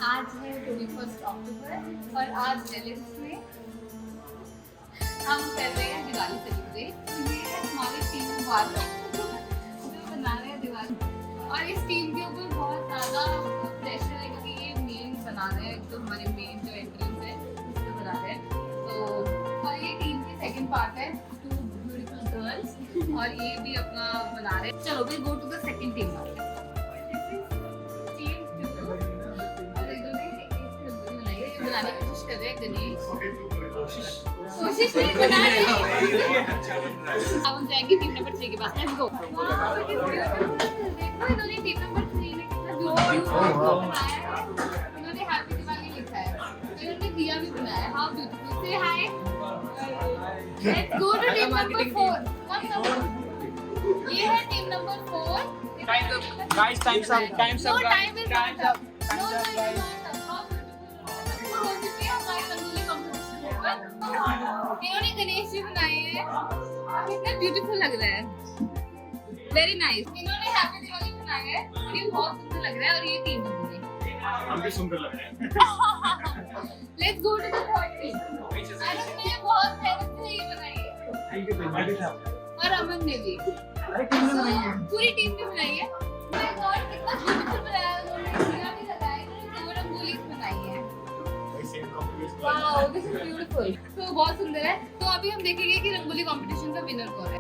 आज है 21 अक्टूबर और आज रेलिन्स में हम कर रहे हैं दिवाली सेलिब्रेट। ये है हमारी टीम वाले जो बना रहे हैं दिवाली, और इस टीम के ऊपर बहुत ज़्यादा प्रेशर है क्योंकि ये मेन बना रहे हैं, तो हमारे मेन जो एंट्रेंस है उसको बना रहे हैं। तो और ये टीम की सेकंड पार्ट है, 2 ब्यूटीफुल गर्ल्स, और ये भी अपना बना रहे हैं। चलो will go to the second team वाले। बनाने की कोशिश कर रहे हैं गणेश, कोशिश नहीं बना रहे हैं। अब हम जाएंगे टीम नंबर 3 के पास। Let's go. देखो इन्होंने टीम नंबर 3 ने कितना ब्यूटीफुल बनाया है। इन्होंने हैप्पी दिवाली लिखा है, इन्होंने दिया भी बनाया है। How beautiful. Say hi. Let's go to team number 4। ये है team number 4। Time's up guys, time's up, time's up, time's up. इन्होंने गणेश जी बनाए हैं, कितना ब्यूटीफुल लग रहा है, वेरी नाइस। इन्होंने हैप्पी दिवाली बनाया है और ये बहुत सुंदर लग रहा है, और ये टीम है, हम भी सुंदर लग रहे हैं। Let's go to the third team. Arun ने बहुत मेहनत से ये बनाई है, और अमन ने भी, पूरी टीम ने बनाई है। माय गॉड कितना ब्यूटीफुल बनाया है उन्होंने, दिया भी लगाया है, दो रंगोली बनाई है। Wow this is beautiful. तो बहुत सुंदर है। तो अभी हम देखेंगे कि रंगोली कंपटीशन का विनर कौन है।